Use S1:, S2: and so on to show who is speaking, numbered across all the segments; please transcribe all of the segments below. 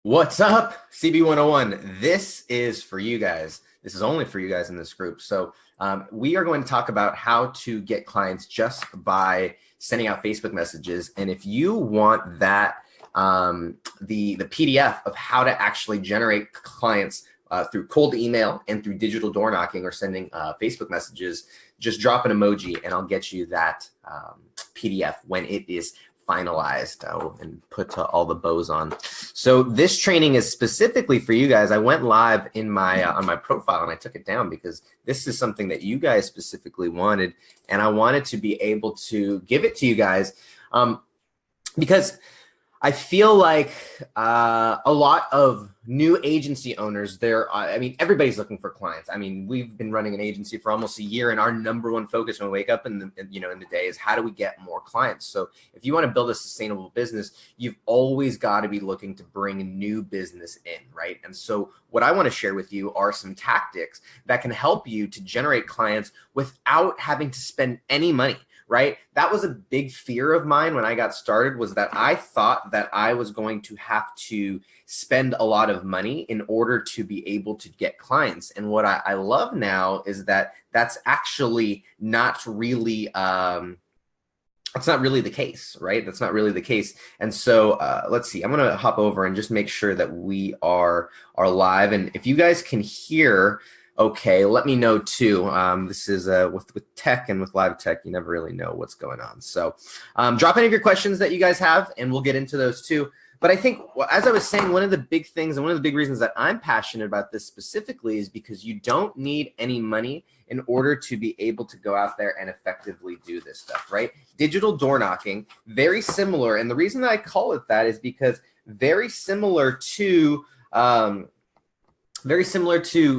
S1: What's up, CB101? This is for you guys. This is only for you guys in this group. So we are going to talk about how to get clients just by sending out Facebook messages. And if you want that, the PDF of how to actually generate clients through cold email and through digital door knocking or sending Facebook messages, just drop an emoji and I'll get you that PDF when it is finalized and put all the bows on. So this training is specifically for you guys. I went live in my on my profile and I took it down because this is something that you guys specifically wanted, and I wanted to be able to give it to you guys because I feel like a lot of new agency owners everybody's looking for clients. I mean, we've been running an agency for almost a year, and our number one focus when we wake up in the day is how do we get more clients? So if you want to build a sustainable business, you've always got to be looking to bring new business in, right? And so what I want to share with you are some tactics that can help you to generate clients without having to spend any money. Right? That was a big fear of mine when I got started, was that I thought that I was going to have to spend a lot of money in order to be able to get clients. And what I love now is that that's actually not really, that's not really the case, right? That's not really the case. And so let's see, I'm going to hop over and just make sure that we are live. And if you guys can hear, okay, let me know too. This is with tech and with live tech, you never really know what's going on. So drop any of your questions that you guys have and we'll get into those too. But I think, as I was saying, one of the big things and one of the big reasons that I'm passionate about this specifically is because you don't need any money in order to be able to go out there and effectively do this stuff, right? Digital door knocking, very similar. And the reason that I call it that is because very similar to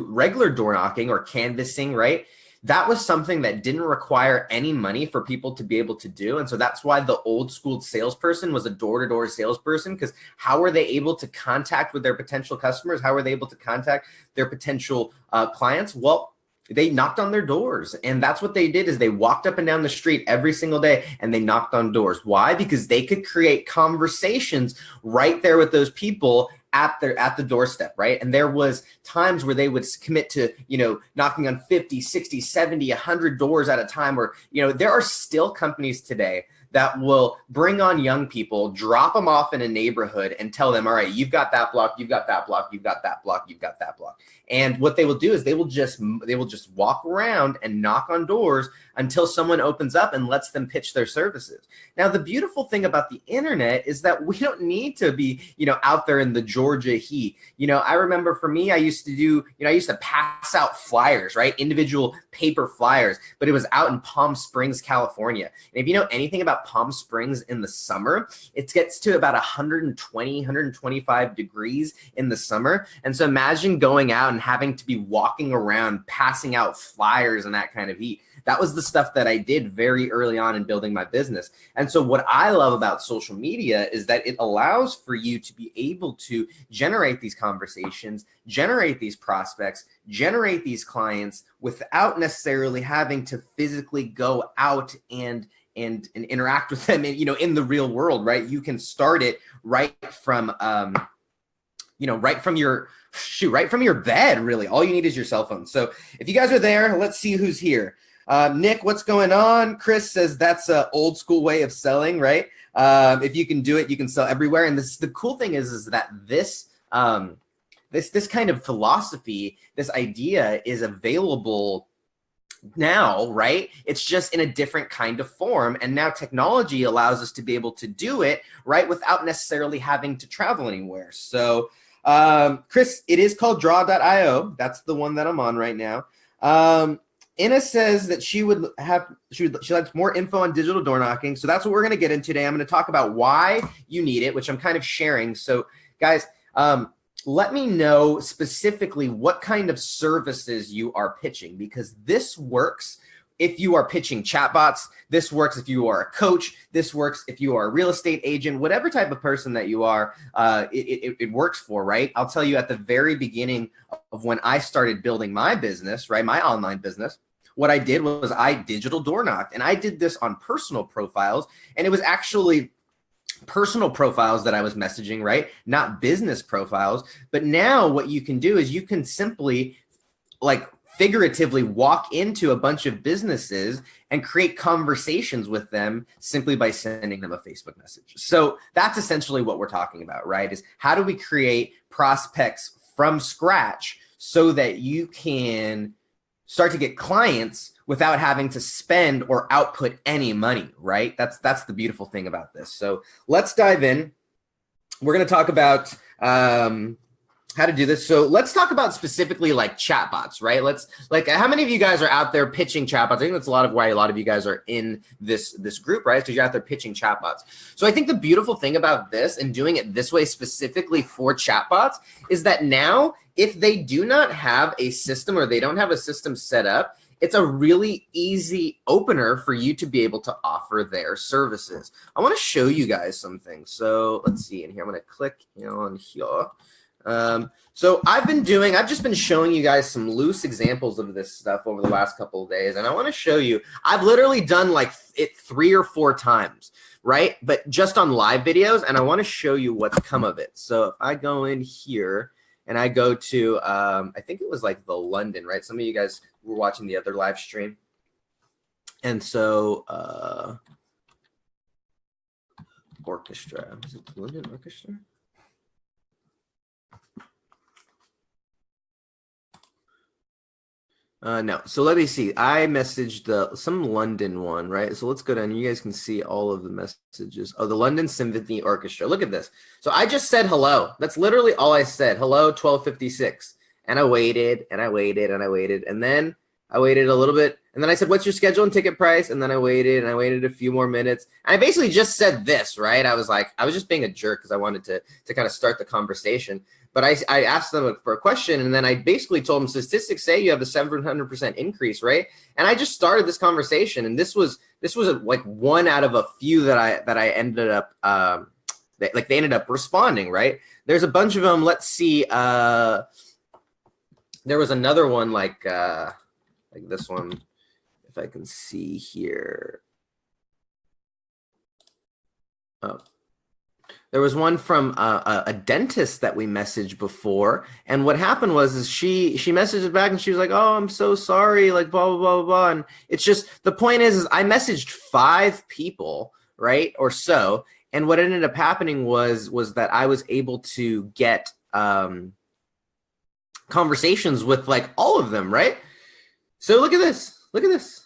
S1: regular door knocking or canvassing, right? That was something that didn't require any money for people to be able to do. And so that's why the old school salesperson was a door-to-door salesperson, because how were they able to contact with their potential customers? How were they able to contact their potential clients? Well, they knocked on their doors, and that's what they did is they walked up and down the street every single day and they knocked on doors. Why? Because they could create conversations right there with those people at the doorstep, right? And there was times where they would commit to, knocking on 50, 60, 70, 100 doors at a time, or, there are still companies today that will bring on young people, drop them off in a neighborhood and tell them, all right, you've got that block, you've got that block, you've got that block, you've got that block. And what they will do is they will just walk around and knock on doors until someone opens up and lets them pitch their services. Now, the beautiful thing about the internet is that we don't need to be, out there in the Georgia heat. I remember for me, I used to pass out flyers, right? Individual paper flyers, but it was out in Palm Springs, California. And if you know anything about Palm Springs in the summer, it gets to about 120, 125 degrees in the summer. And so imagine going out and having to be walking around, passing out flyers in that kind of heat. That was the stuff that I did very early on in building my business. And so what I love about social media is that it allows for you to be able to generate these conversations, generate these prospects, generate these clients without necessarily having to physically go out and interact with them in the real world, right? You can start it right from right from your bed, really. All you need is your cell phone. So if you guys are there, let's see who's here. Nick, what's going on? Chris says that's an old school way of selling, right? If you can do it, you can sell everywhere. And the cool thing is that this kind of philosophy, this idea is available now, right? It's just in a different kind of form. And now technology allows us to be able to do it, right, without necessarily having to travel anywhere. So Chris, it is called draw.io. That's the one that I'm on right now. Inna says that she likes more info on digital door knocking. So that's what we're going to get into today. I'm going to talk about why you need it, which I'm kind of sharing. So guys, let me know specifically what kind of services you are pitching, because this works if you are pitching chatbots. This works if you are a coach. This works if you are a real estate agent, whatever type of person that you are, it works for, right? I'll tell you, at the very beginning of when I started building my business, right, my online business, what I did was I digital door knocked, and I did this on personal profiles, and it was actually personal profiles that I was messaging, right? Not business profiles. But now what you can do is you can simply like figuratively walk into a bunch of businesses and create conversations with them simply by sending them a Facebook message. So that's essentially what we're talking about, right? Is how do we create prospects from scratch so that you can start to get clients without having to spend or output any money, right? That's the beautiful thing about this. So let's dive in. We're going to talk about how to do this. So let's talk about specifically like chatbots, right? How many of you guys are out there pitching chatbots? I think that's why a lot of you guys are in this group, right? Because you're out there pitching chatbots. So I think the beautiful thing about this and doing it this way specifically for chatbots is that now if they do not have a system or they don't have a system set up, it's a really easy opener for you to be able to offer their services. I want to show you guys something. So let's see in here. I'm going to click on here. So I've just been showing you guys some loose examples of this stuff over the last couple of days. And I want to show you, I've literally done like it 3 or 4 times, right? But just on live videos. And I want to show you what's come of it. So if I go in here and I go to, I think it was like the London, right? Some of you guys were watching the other live stream. And so, orchestra, was it the London Orchestra? No. So let me see. I messaged some London one, right? So let's go down. You guys can see all of the messages. Oh, the London Symphony Orchestra. Look at this. So I just said hello. That's literally all I said. Hello, 12:56. And I waited and I waited and I waited. And then I waited a little bit. And then I said, what's your schedule and ticket price? And then I waited and I waited a few more minutes. And I basically just said this, right? I was just being a jerk because I wanted to kind of start the conversation. But I asked them for a question, and then I basically told them statistics say you have a 700% increase, right? And I just started this conversation, and this was like one out of a few that I ended up they ended up responding, right? There's a bunch of them. Let's see. There was another one like this one, if I can see here. Oh. There was one from a dentist that we messaged before, and what happened was she messaged us back and she was like, "Oh, I'm so sorry," like blah blah blah blah blah. And it's just the point is I messaged 5 people, right, or so, and what ended up happening was that I was able to get conversations with like all of them, right? So look at this. Look at this.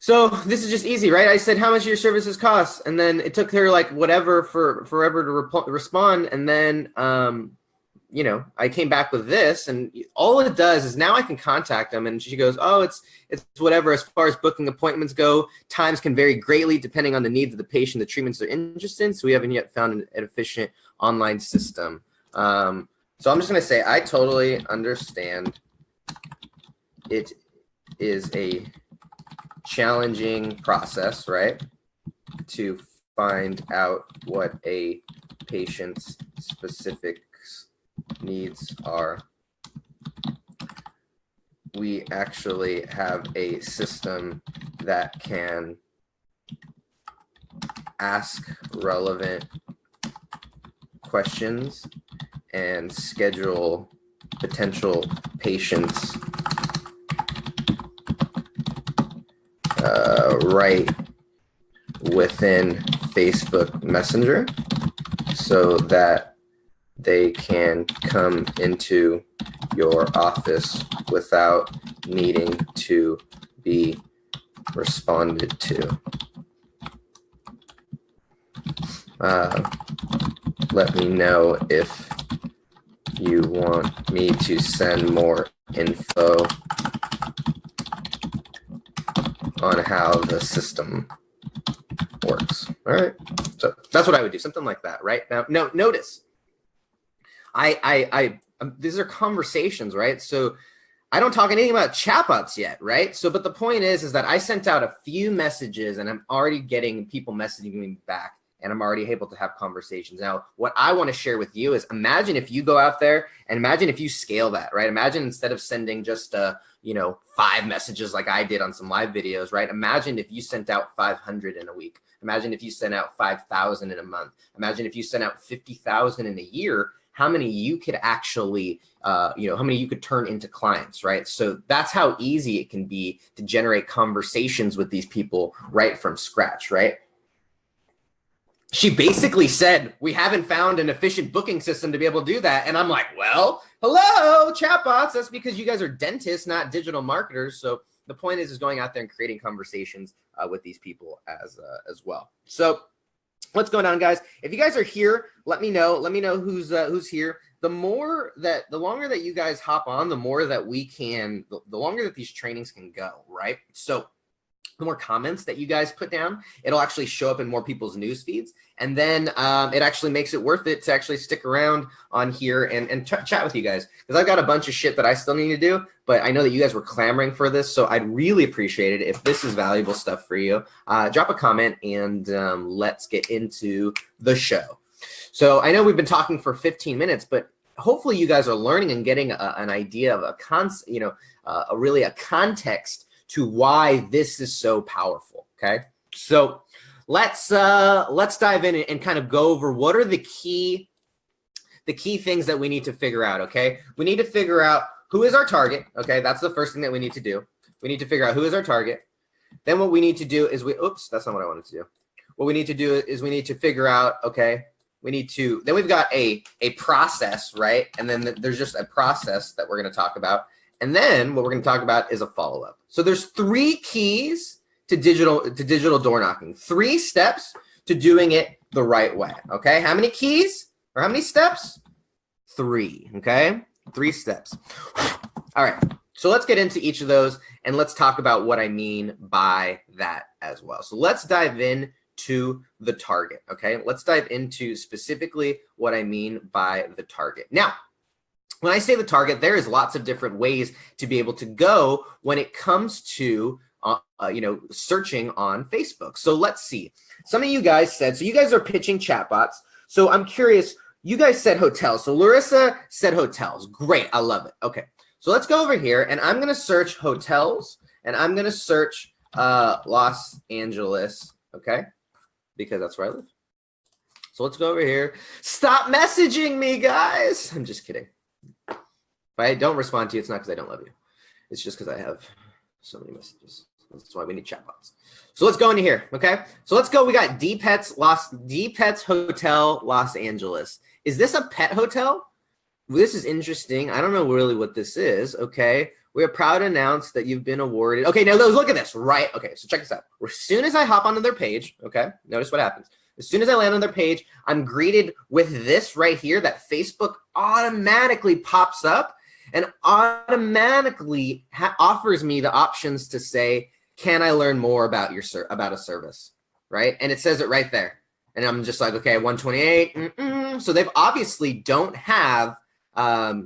S1: So this is just easy, right? I said, how much your services cost? And then it took her like whatever for forever to respond. And then, I came back with this, and all it does is now I can contact them. And she goes, oh, it's whatever. As far as booking appointments go, times can vary greatly depending on the needs of the patient, the treatments they're interested in. So we haven't yet found an efficient online system. So I'm just going to say, I totally understand. It is a challenging process, right, to find out what a patient's specific needs are. We actually have a system that can ask relevant questions and schedule potential patients right within Facebook Messenger so that they can come into your office without needing to be responded to. Let me know if you want me to send more info on how the system works. All right. So that's what I would do. Something like that, right? Now, notice, these are conversations, right? So I don't talk anything about chatbots yet, right? So, but the point is that I sent out a few messages and I'm already getting people messaging me back, and I'm already able to have conversations. Now, what I want to share with you is imagine if you go out there and imagine if you scale that, right? Imagine instead of sending just 5 messages like I did on some live videos, right? Imagine if you sent out 500 in a week. Imagine if you sent out 5,000 in a month. Imagine if you sent out 50,000 in a year, how many you could actually, how many you could turn into clients, right? So that's how easy it can be to generate conversations with these people right from scratch, right? She basically said, we haven't found an efficient booking system to be able to do that. And I'm like, well, hello, chatbots. That's because you guys are dentists, not digital marketers. So the point is going out there and creating conversations with these people as well. So what's going on, guys? If you guys are here, let me know. Let me know who's here. The longer that you guys hop on, the more that we can, the longer that these trainings can go, right? So the more comments that you guys put down, it'll actually show up in more people's news feeds. And then it actually makes it worth it to actually stick around on here and chat with you guys. Because I've got a bunch of shit that I still need to do, but I know that you guys were clamoring for this. So I'd really appreciate it if this is valuable stuff for you. Drop a comment and let's get into the show. So I know we've been talking for 15 minutes, but hopefully you guys are learning and getting an idea of a context to why this is so powerful, okay? So let's dive in and kind of go over what are the key things that we need to figure out, okay? We need to figure out who is our target, okay? That's the first thing that we need to do. We need to figure out who is our target. Then what we need to do is that's not what I wanted to do. What we need to do is we need to figure out, okay, then we've got a process, right? And then there's just a process that we're gonna talk about. And then what we're going to talk about is a follow-up. So there's 3 keys to digital door knocking. 3 steps to doing it the right way. Okay. How many keys or how many steps? 3. Okay. 3 steps. All right. So let's get into each of those and let's talk about what I mean by that as well. So let's dive in to the target. Okay. Let's dive into specifically what I mean by the target. Now, when I say the target, there is lots of different ways to be able to go when it comes to, searching on Facebook. So let's see. Some of you guys said, so you guys are pitching chatbots. So I'm curious, you guys said hotels. So Larissa said hotels. Great. I love it. Okay. So let's go over here and I'm going to search hotels and I'm going to search Los Angeles. Okay. Because that's where I live. So let's go over here. Stop messaging me, guys. I'm just kidding. If I don't respond to you, it's not because I don't love you. It's just because I have so many messages. That's why we need chatbots. So let's go into here, okay? So let's go. We got D Pets Hotel, Los Angeles. Is this a pet hotel? This is interesting. I don't know really what this is, okay? We are proud to announce that you've been awarded. Okay, now look at this, right? Okay, so check this out. As soon as I hop onto their page, okay, notice what happens. As soon as I land on their page, I'm greeted with this right here that Facebook automatically pops up and automatically offers me the options to say, can I learn more about about a service, right? And it says it right there. And I'm just like, okay, 128. So they've obviously don't have a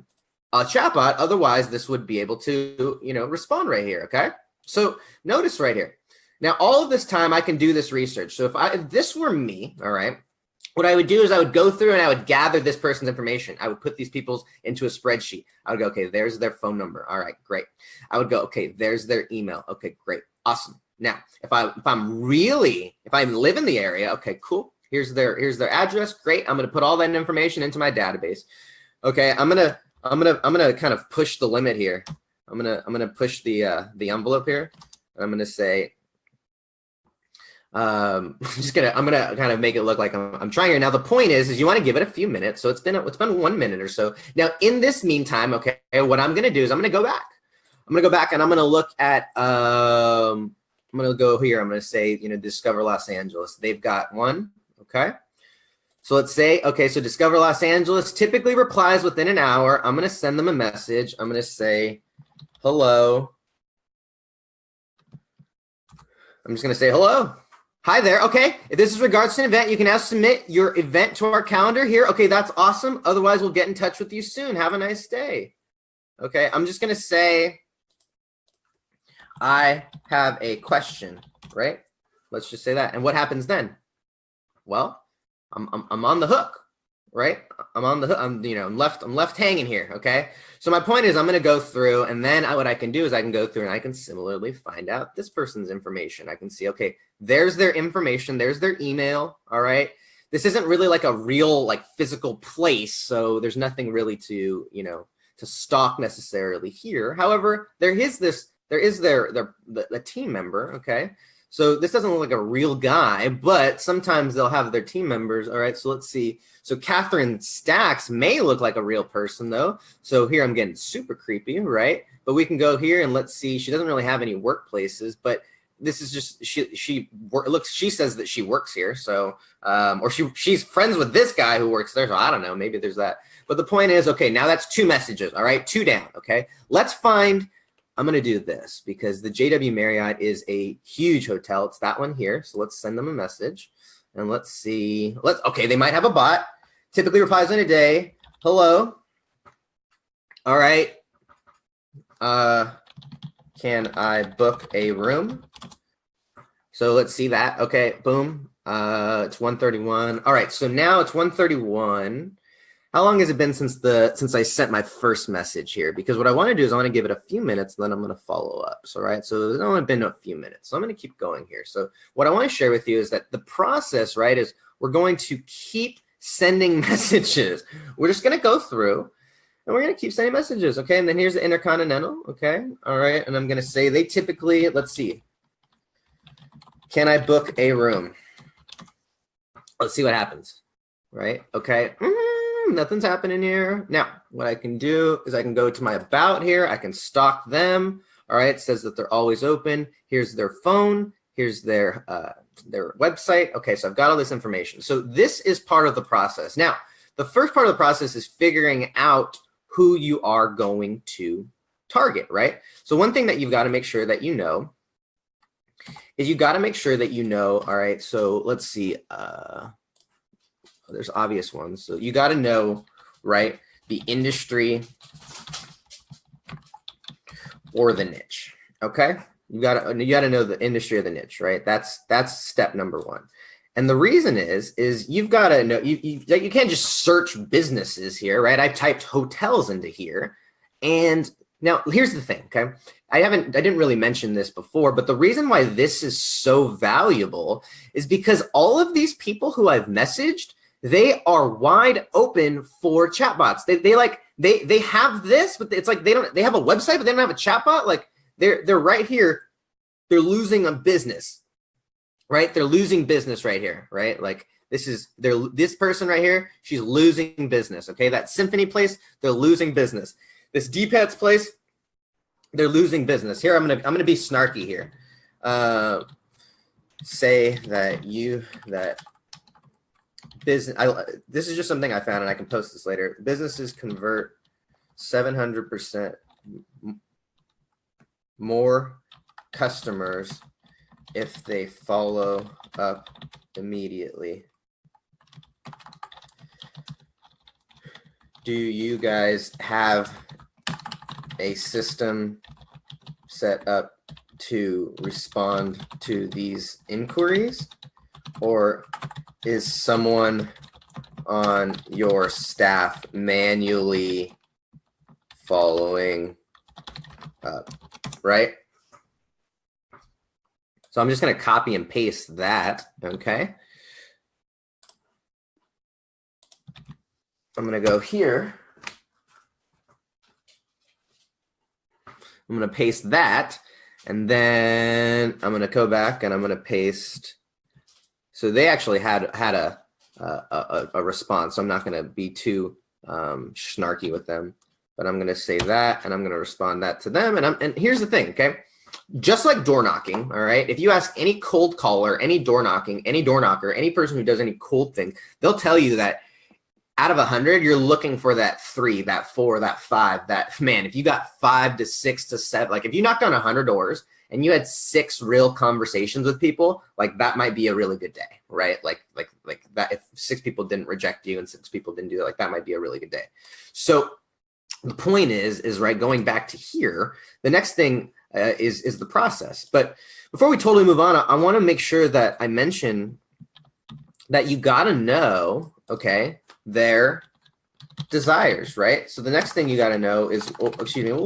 S1: chatbot. Otherwise, this would be able to, respond right here, okay? So notice right here. Now, all of this time, I can do this research. So if this were me, all right, what I would do is I would go through and I would gather this person's information. I would put these people's into a spreadsheet. I would go, okay, there's their phone number. All right, great. I would go, okay, there's their email. Okay, great. Awesome. Now, if I live in the area, okay, cool. Here's their address. Great. I'm going to put all that information into my database. Okay, I'm gonna kind of push the limit here. I'm gonna push the envelope here. I'm gonna say, I'm gonna kind of make it look like I'm trying here. Now the point is you want to give it a few minutes. So it's been 1 minute or so. Now in this meantime, okay, what I'm gonna do is I'm gonna go back. I'm gonna go back and I'm gonna look at I'm gonna go here. I'm gonna say Discover Los Angeles. They've got one. Okay. So let's say, okay, so Discover Los Angeles typically replies within an hour. I'm gonna send them a message. I'm gonna say, hello. I'm just gonna say hello. Hi there. Okay, if this is regards to an event, you can now submit your event to our calendar here. Okay, that's awesome. Otherwise, we'll get in touch with you soon. Have a nice day. Okay, I'm just gonna say, I have a question, right? Let's just say that. And what happens then? Well, I'm on the hook. right? I'm on the hook. I'm left hanging here. Okay. So my point is I'm going to go through, and then what I can do is I can go through and I can similarly find out this person's information. I can see, okay, there's their information. There's their email. All right. This isn't really like a real like physical place. So there's nothing really to, to stalk necessarily here. However, there is the team member. Okay. So this doesn't look like a real guy, but sometimes they'll have their team members. All right, so let's see. So Catherine Stacks may look like a real person though. So here I'm getting super creepy, right? But we can go here and let's see. She doesn't really have any workplaces, but this is just she says that she works here. So or she's friends with this guy who works there. So I don't know. Maybe there's that. But the point is, okay, now that's 2 messages. All right, 2 down. Okay, let's find. I'm going to do this because the JW Marriott is a huge hotel. It's that one here. So let's send them a message and let's see. Okay, they might have a bot. Typically replies in a day. Hello. All right. Can I book a room? So let's see that. Okay, boom. It's 1:31. All right, so now it's 1:31. How long has it been since I sent my first message here? Because what I want to do is I want to give it a few minutes, and then I'm going to follow up. So, right, so it's only been a few minutes. So I'm going to keep going here. So what I want to share with you is that the process, right, is we're going to keep sending messages. We're just going to go through, and we're going to keep sending messages, okay? And then here's the Intercontinental, okay? All right, and I'm going to say they typically, let's see. Can I book a room? Let's see what happens, right? Okay. Nothing's happening here. Now, what I can do is I can go to my about here. I can stalk them. All right, it says that they're always open. Here's their phone. Here's their website. Okay, so I've got all this information. So this is part of the process. Now, the first part of the process is figuring out who you are going to target, right? So one thing that you've got to make sure that you know is you got to make sure that you know, all right, so let's see. There's obvious ones. So you got to know, right, the industry or the niche. Okay, you got to know the industry or the niche, right? That's step number 1. And the reason is you've got to know you can't just search businesses here, right? I typed hotels into here, and now here's the thing. Okay, I didn't really mention this before, but the reason why this is so valuable is because all of these people who I've messaged, they are wide open for chatbots. They have this, but it's like they have a website, but they don't have a chatbot. Like they're right here. They're losing a business, right? They're losing business right here, right? Like this person right here, she's losing business. Okay, that Symphony place, they're losing business. This D-Pets place, they're losing business. Here, I'm gonna be snarky here. Say that business. This is just something I found, and I can post this later. Businesses convert 700% more customers if they follow up immediately. Do you guys have a system set up to respond to these inquiries, or is someone on your staff manually following up, right? So I'm just going to copy and paste that, okay? I'm going to go here. I'm going to paste that, and then I'm going to go back and I'm going to paste. So they actually had a response. So I'm not going to be too snarky with them, but I'm going to say that, and I'm going to respond that to them. And here's the thing, okay? Just like door knocking, all right? If you ask any cold caller, any door knocking, any door knocker, any person who does any cold thing, they'll tell you that out of 100, you're looking for that 3, that 4, that 5, that, man, if you got 5 to 6 to 7, like if you knocked on 100 doors and you had 6 real conversations with people, like that might be a really good day, right? Like that, if 6 people didn't reject you and 6 people didn't do it, like that might be a really good day. So the point is right, going back to here, the next thing is the process. But before we totally move on, I want to make sure that I mention that you got to know, okay, their desires, right? So the next thing you got to know is, we'll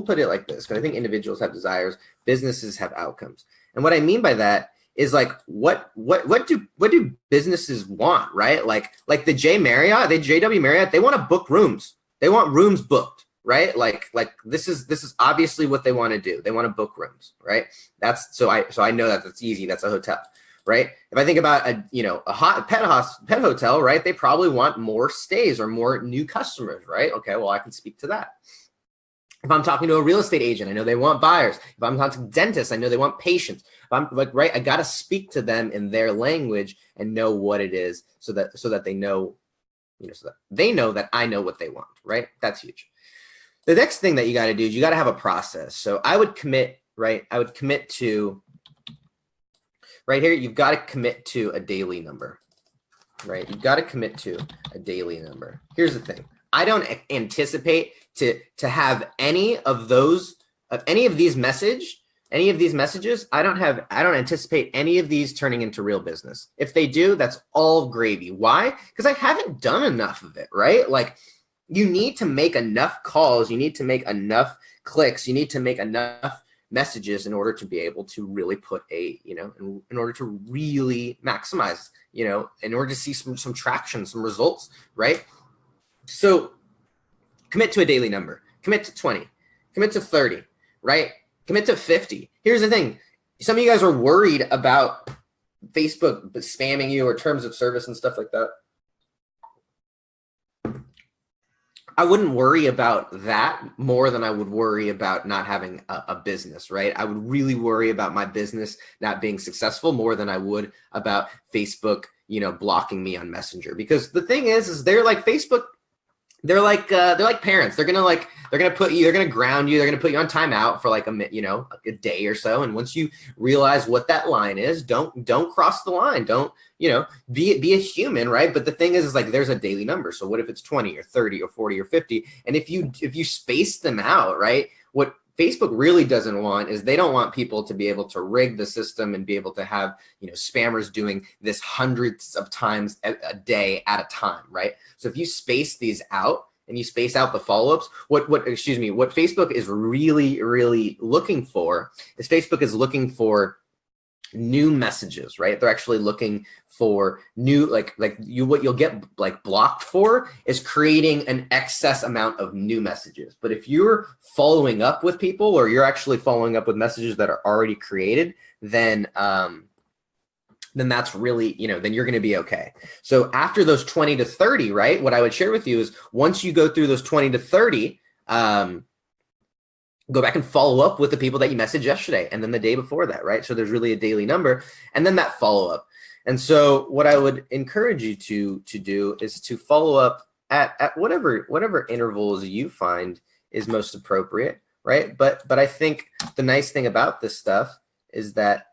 S1: put it like this, because I think individuals have desires, businesses have outcomes. And what I mean by that is like, what do businesses want, right? Like the JW Marriott, they want to book rooms. They want rooms booked, right? Like this is obviously what they want to do. They want to book rooms, right? So I know that that's easy. That's a hotel, right? If I think about a hot pet hotel, right? They probably want more stays or more new customers, right? Okay, well, I can speak to that. If I'm talking to a real estate agent, I know they want buyers. If I'm talking to dentists, I know they want patients. If I'm like, right, I got to speak to them in their language and know what it is so that they know, so that they know that I know what they want, right? That's huge. The next thing that you got to do is you got to have a process. So I would commit, right? I would commit to, right here, you've got to commit to a daily number, right? You've got to commit to a daily number. Here's the thing. I don't anticipate to have any of these messages. I don't anticipate any of these turning into real business. If they do, that's all gravy. Why? Because I haven't done enough of it, right? Like, you need to make enough calls. You need to make enough clicks. You need to make enough messages in order to be able to really put in order to really maximize, in order to see some traction, some results, right? So commit to a daily number, commit to 20, commit to 30, right? Commit to 50. Here's the thing. Some of you guys are worried about Facebook spamming you or terms of service and stuff like that. I wouldn't worry about that more than I would worry about not having a business, right? I would really worry about my business not being successful more than I would about Facebook, blocking me on Messenger. Because the thing is they're like Facebook. They're like parents. They're gonna ground you. They're gonna put you on timeout for like a day or so. And once you realize what that line is, don't cross the line. Don't be a human, right? But the thing is like there's a daily number. So what if it's 20 or 30 or 40 or 50? And if you space them out, right? What Facebook really doesn't want is they don't want people to be able to rig the system and be able to have, spammers doing this hundreds of times a day at a time, right? So if you space these out and you space out the follow-ups, what Facebook is really, really looking for is Facebook is looking for new messages, right? They're actually looking for new, what you'll get like blocked for is creating an excess amount of new messages. But if you're following up with people or you're actually following up with messages that are already created, then that's really, then you're going to be okay. So after those 20 to 30, right, what I would share with you is once you go through those 20 to 30, go back and follow up with the people that you messaged yesterday and then the day before that, right? So there's really a daily number and then that follow up. And so what I would encourage you to do is to follow up at whatever intervals you find is most appropriate, right? But I think the nice thing about this stuff is that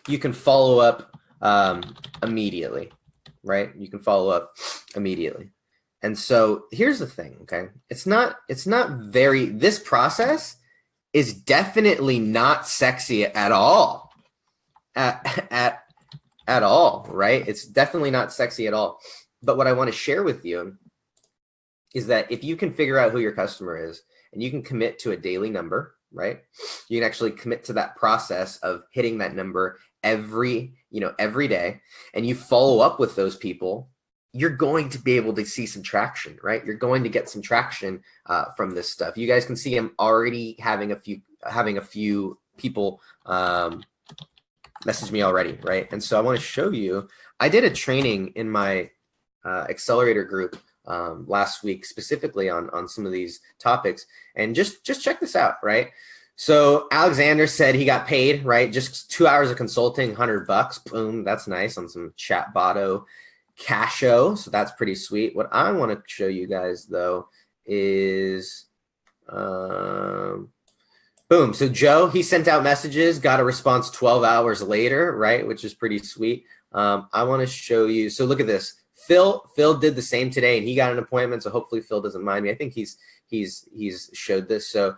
S1: you can follow up immediately, right? You can follow up immediately. And so here's the thing, okay? This process is definitely not sexy at all. At all, right? It's definitely not sexy at all. But what I want to share with you is that if you can figure out who your customer is and you can commit to a daily number, right? You can actually commit to that process of hitting that number every day, and you follow up with those people, you're going to be able to see some traction, right? You're going to get some traction from this stuff. You guys can see I'm already having a few people message me already, right? And so I want to show you, I did a training in my accelerator group last week specifically on some of these topics, and just check this out, right? So Alexander said he got paid, right? Just 2 hours of consulting, $100. Boom, that's nice on some Chatbot Casho. So that's pretty sweet. What I want to show you guys though is, boom. So Joe, he sent out messages, got a response 12 hours later, right? Which is pretty sweet. I want to show you. So look at this. Phil did the same today and he got an appointment. So hopefully Phil doesn't mind me. I think he's showed this. So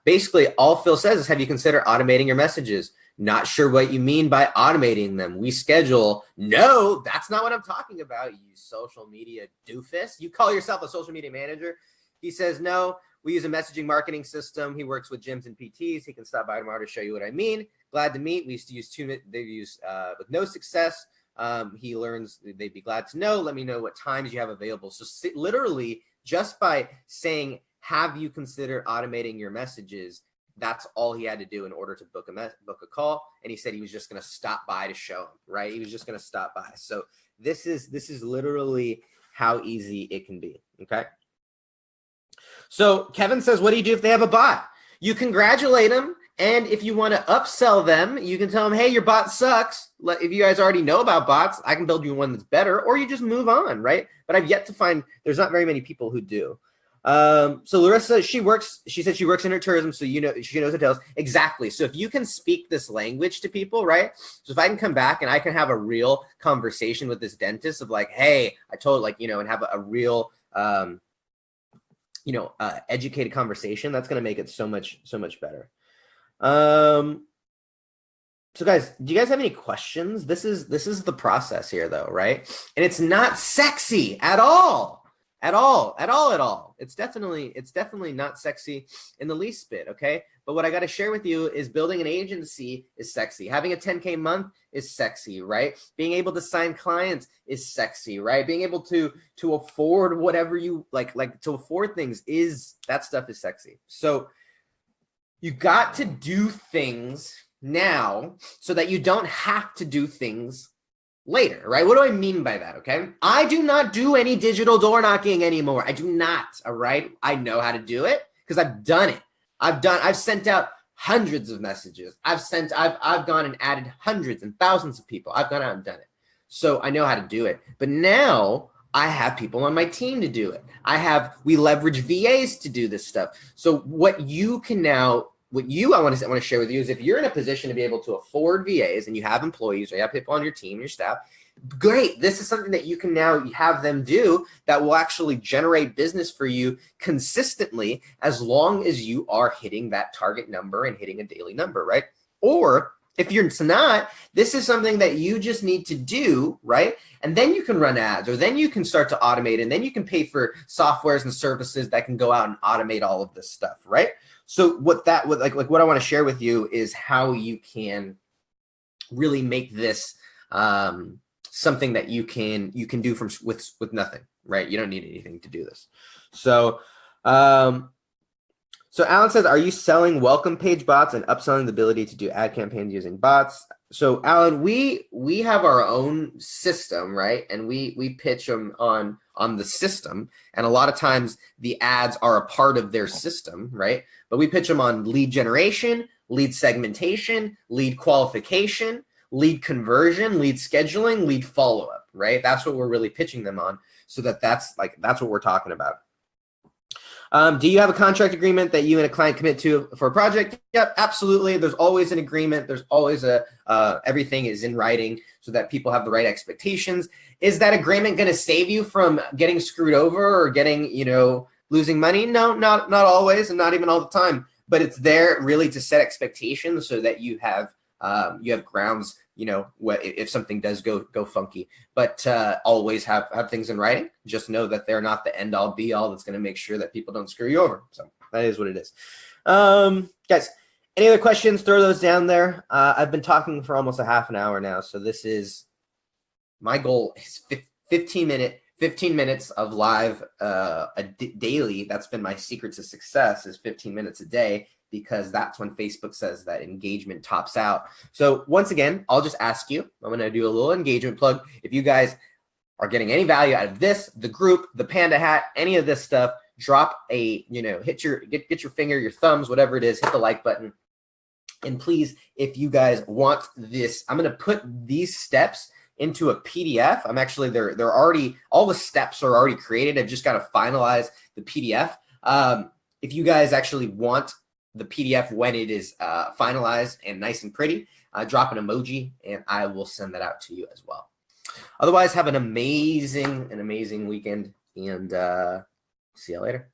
S1: basically all Phil says is, have you considered automating your messages? Not sure what you mean by automating them. We schedule. No, that's not what I'm talking about, you social media doofus. You call yourself a social media manager. He says, no, we use a messaging marketing system. He works with gyms and PTs. He can stop by tomorrow to show you what I mean. Glad to meet. We used to use they've used with no success. He learns, they'd be glad to know. Let me know what times you have available. So literally just by saying, have you considered automating your messages? That's all he had to do in order to book a call. And he said he was just going to stop by to show him, right? He was just going to stop by. So this is literally how easy it can be. Okay. So Kevin says, what do you do if they have a bot? You congratulate them. And if you want to upsell them, you can tell them, hey, your bot sucks. If you guys already know about bots, I can build you one that's better, or you just move on, right? But I've yet to find, there's not very many people who do. So Larissa, she said she works in her tourism, so she knows the details. Exactly. So if you can speak this language to people, right? So if I can come back and I can have a real conversation with this dentist of like, hey, I told and have a real, educated conversation, that's going to make it so much better. So guys, do you guys have any questions? This is the process here though, right? And it's not sexy at all. It's definitely not sexy in the least bit, okay? But what I got to share with you is building an agency is sexy. Having a 10K month is sexy, right? Being able to sign clients is sexy, right? Being able to afford whatever you like to afford things that stuff is sexy. So you got to do things now so that you don't have to do things later, right? What do I mean by that, okay? I do not do any digital door knocking anymore. I do not, all right? I know how to do it because I've done it. I've sent out hundreds of messages. I've gone and added hundreds and thousands of people. I've gone out and done it. So I know how to do it. But now I have people on my team to do it. We leverage VAs to do this stuff. So what I want to share with you is if you're in a position to be able to afford VAs and you have employees or you have people on your team, your staff, great. This is something that you can now have them do that will actually generate business for you consistently as long as you are hitting that target number and hitting a daily number, right? Or if you're not, this is something that you just need to do, right? And then you can run ads, or then you can start to automate, and then you can pay for softwares and services that can go out and automate all of this stuff, right? So what I want to share with you is how you can really make this something that you can do with nothing, right? You don't need anything to do this. So Alan says, are you selling welcome page bots and upselling the ability to do ad campaigns using bots? So Alan, we have our own system, right? And we pitch them on the system. And a lot of times the ads are a part of their system, right? But we pitch them on lead generation, lead segmentation, lead qualification, lead conversion, lead scheduling, lead follow-up, right? That's what we're really pitching them on. So that's what we're talking about. Do you have a contract agreement that you and a client commit to for a project? Yep, absolutely. There's always an agreement. There's always everything is in writing so that people have the right expectations. Is that agreement going to save you from getting screwed over or getting, losing money? No, not always, and not even all the time. But it's there really to set expectations so that you have grounds, if something does go funky. But always have things in writing. Just know that they're not the end all be all that's going to make sure that people don't screw you over. So that is what it is. Guys, any other questions? Throw those down there. I've been talking for almost a half an hour now. So this is my goal is 15 minutes of live daily. That's been my secret to success is 15 minutes a day, because that's when Facebook says that engagement tops out. So once again, I'll just ask you, I'm going to do a little engagement plug. If you guys are getting any value out of this, the group, the Panda Hat, any of this stuff, drop a, get your finger, your thumbs, whatever it is, hit the like button. And please, if you guys want this, I'm going to put these steps into a PDF. I'm actually, they're already, all the steps are already created. I've just got to finalize the PDF. If you guys actually want the PDF when it is finalized and nice and pretty, drop an emoji and I will send that out to you as well. Otherwise, have an amazing weekend, and see you later.